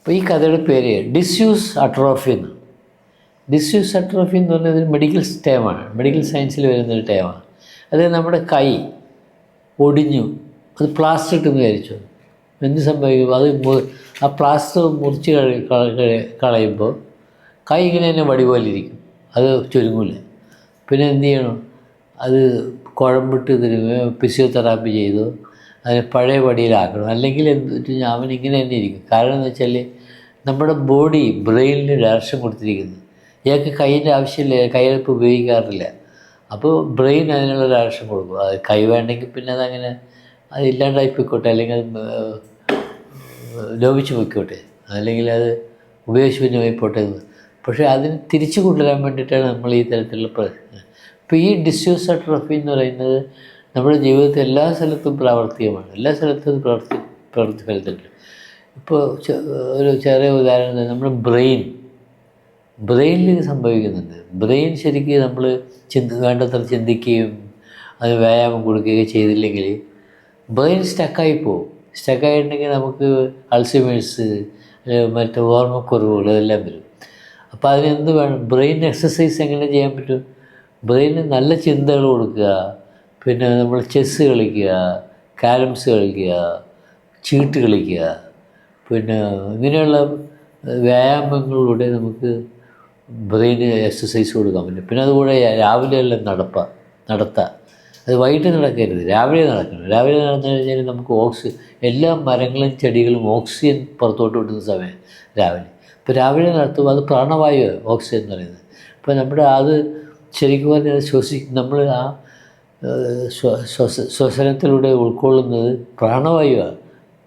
അപ്പോൾ ഈ കഥയുടെ പേര് ഡിസ്യൂസ് അട്രോഫി എന്ന്. ഡിസ്യൂസ് അട്രോഫി എന്ന് പറഞ്ഞാൽ ഒരു മെഡിക്കൽ ടേമാണ്, മെഡിക്കൽ സയൻസിൽ വരുന്നൊരു ടേമാണ്. അതായത് നമ്മുടെ കൈ ഒടിഞ്ഞു, അത് പ്ലാസ്റ്റർ ഇട്ടെന്ന് വിചാരിച്ചു, എന്ത് സംഭവിക്കും? അത് ആ പ്ലാസ്റ്റർ മുറിച്ച് കളയുമ്പോൾ കൈ ഇങ്ങനെ തന്നെ വടി പോലെ ഇരിക്കും, അത് ചുരുങ്ങില്ല. പിന്നെ എന്ത് ചെയ്യണം? അത് കുഴമ്പിട്ട് ഫിസിയോതെറാപ്പി ചെയ്തു അതിനെ പഴയ പടിയിലാക്കണം. അല്ലെങ്കിൽ എന്ത് അവനിങ്ങനെ തന്നെ ഇരിക്കും. കാരണം എന്ന് വെച്ചാൽ നമ്മുടെ ബോഡി ബ്രെയിനിന് ഡയറക്ഷൻ കൊടുത്തിരിക്കുന്നു. ഇയാൾക്ക് കൈയിൻ്റെ ആവശ്യമില്ല, കൈയെടുപ്പ് ഉപയോഗിക്കാറില്ല. അപ്പോൾ ബ്രെയിൻ അതിനുള്ള ഡയറക്ഷൻ കൊടുക്കും. അത് കൈ വേണ്ടെങ്കിൽ പിന്നെ അതങ്ങനെ അത് ഇല്ലാണ്ടായി പോയിക്കോട്ടെ, അല്ലെങ്കിൽ അത് ലോപിച്ച് പോയിക്കോട്ടെ, അല്ലെങ്കിൽ അത് ഉപയോഗശൂന്യമായി പോട്ടെ എന്ന്. പക്ഷേ അതിന് തിരിച്ചു കൊണ്ടുവരാൻ വേണ്ടിയിട്ടാണ് നമ്മൾ ഈ തരത്തിലുള്ള ഇപ്പോൾ ഈ ഡിസ്യൂസ് അട്രോഫി എന്ന് പറയുന്നത് നമ്മുടെ ജീവിതത്തിൽ എല്ലാ സ്ഥലത്തും പ്രാവർത്തികമാണ്, എല്ലാ സ്ഥലത്തും പ്രവൃത്തിഫലത്തിലുണ്ട്. ഇപ്പോൾ ഒരു ചെറിയ ഉദാഹരണം, നമ്മുടെ ബ്രെയിനിൽ ഇത് സംഭവിക്കുന്നുണ്ട്. ബ്രെയിൻ ശരിക്കും നമ്മൾ വേണ്ടത്ര ചിന്തിക്കുകയും അത് വ്യായാമം കൊടുക്കുകയും ചെയ്തില്ലെങ്കിൽ ബ്രെയിൻ സ്റ്റക്കായി പോകും. സ്റ്റക്കായിട്ടുണ്ടെങ്കിൽ നമുക്ക് അൾസിമേഴ്സ്, മറ്റ് ഓർമ്മക്കുറവുകൾ ഇതെല്ലാം വരും. അപ്പോൾ അതിനെന്ത് വേണം? ബ്രെയിൻ എക്സസൈസ് എങ്ങനെ ചെയ്യാൻ പറ്റും? ബ്രെയിന് നല്ല ചിന്തകൾ കൊടുക്കുക, പിന്നെ നമ്മൾ ചെസ്സ് കളിക്കുക, ക്യാരംസ് കളിക്കുക, ചീട്ട് കളിക്കുക, പിന്നെ ഇങ്ങനെയുള്ള വ്യായാമങ്ങളിലൂടെ നമുക്ക് ബ്രെയിന് എക്സസൈസ് കൊടുക്കാൻ പറ്റും. പിന്നെ അതുകൂടെ രാവിലെ എല്ലാം നടത്തുക. അത് വൈകിട്ട് നടക്കരുത്, രാവിലെ നടക്കണം. രാവിലെ നടന്നു കഴിഞ്ഞാൽ നമുക്ക് എല്ലാ മരങ്ങളും ചെടികളും ഓക്സിജൻ പുറത്തോട്ട് വിടുന്ന സമയം രാവിലെ. ഇപ്പോൾ രാവിലെ നടത്തുമ്പോൾ അത് പ്രാണവായു, ഓക്സിജൻ എന്ന് പറയുന്നത്. അപ്പോൾ നമ്മുടെ അത് ശരിക്കും പറഞ്ഞാൽ നമ്മൾ ആ ശ്വസനത്തിലൂടെ ഉൾക്കൊള്ളുന്നത് പ്രാണവായുവാണ്.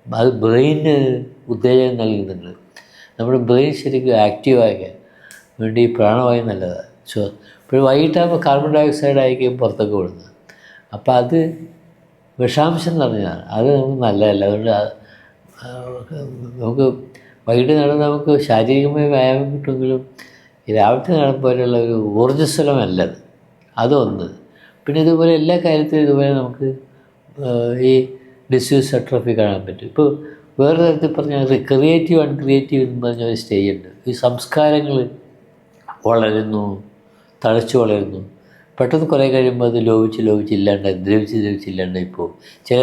അത് ബ്രെയിന് ഉത്തേജനം നൽകുന്നുണ്ട്. നമ്മുടെ ബ്രെയിൻ ശരിക്കും ആക്റ്റീവാക്കാൻ വേണ്ടി പ്രാണവായു നല്ലതാണ്. ഇപ്പോൾ വൈകിട്ടാകുമ്പോൾ കാർബൺ ഡൈ ഓക്സൈഡ് ആയിരിക്കും പുറത്തൊക്കെ വിടുന്നത്. അപ്പോൾ അത് വിഷാംശം നിറഞ്ഞതാണ്, അത് നമുക്ക് നല്ലതല്ല. അതുകൊണ്ട് നമുക്ക് വൈകിട്ട് നടന്ന് നമുക്ക് ശാരീരികമായ വ്യായാമം കിട്ടുമെങ്കിലും രാവിലത്തെ നടപ്പോലുള്ള ഒരു ഊർജ്ജസ്വലമല്ലത്. അതൊന്ന്. പിന്നെ ഇതുപോലെ എല്ലാ കാര്യത്തിലും ഇതുപോലെ നമുക്ക് ഈ ഡിസ്യൂസ് അട്രോഫി കാണാൻ പറ്റും. ഇപ്പോൾ വേറെ തരത്തിൽ പറഞ്ഞാൽ ക്രിയേറ്റീവ് അൺക്രിയേറ്റീവ് എന്ന് പറഞ്ഞ ഒരു സ്റ്റേജ് ഉണ്ട്. ഈ സംസ്കാരങ്ങൾ വളരുന്നു, തഴച്ചു വളരുന്നു. പെട്ടെന്ന് കുറേ കഴിയുമ്പോൾ അത് ദ്രവിച്ചില്ലാണ്ടായി പോകും. ചില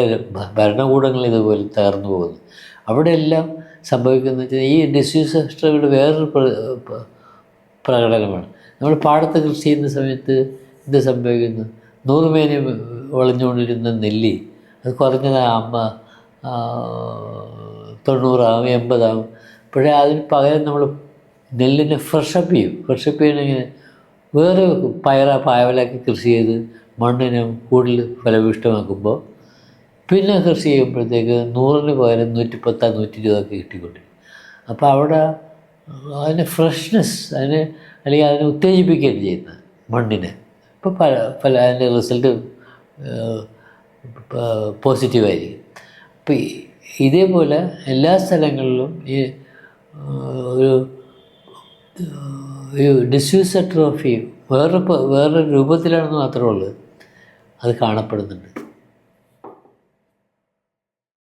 ഭരണകൂടങ്ങൾ ഇതുപോലെ തകർന്നു പോകുന്നു. അവിടെയെല്ലാം സംഭവിക്കുന്നത് വെച്ചാൽ ഈ ഡിസ്യൂസ് അട്രോഫിയുടെ വേറൊരു പ്രകടനമാണ്. നമ്മൾ പാടത്ത് കൃഷി ചെയ്യുന്ന സമയത്ത് എന്ത് സംഭവിക്കുന്നു? 100 മേനി വിളഞ്ഞുകൊണ്ടിരുന്ന നെല്ലി അത് കുറഞ്ഞത് 90 ആവും, 80 ആവും. പക്ഷേ അതിന് പകരം നമ്മൾ നെല്ലിനെ ഫ്രഷപ്പ് ചെയ്യണമെങ്കിൽ വേറെ പായവലാക്കി കൃഷി ചെയ്ത് മണ്ണിനെ കൂടുതൽ ഫലഭൂയിഷ്ടമാക്കുമ്പോൾ പിന്നെ കൃഷി ചെയ്യുമ്പോഴത്തേക്ക് 100-ന് പകരം 110, 120 കിട്ടിക്കൊണ്ടിരിക്കും. അപ്പോൾ അവിടെ അതിന് ഫ്രഷ്നെസ്, അല്ലെങ്കിൽ അതിനെ ഉത്തേജിപ്പിക്കുകയാണ് ചെയ്യുന്നത് മണ്ണിനെ. ഇപ്പോൾ അതിൻ്റെ റിസൾട്ട് പോസിറ്റീവായിരിക്കും. അപ്പോൾ ഇതേപോലെ എല്ലാ സ്ഥലങ്ങളിലും ഈ ഒരു ഡിസ്യൂസ് അട്രോഫി വേറെ രൂപത്തിലാണെന്ന് മാത്രമേ ഉള്ളൂ, അത് കാണപ്പെടുന്നുണ്ട്.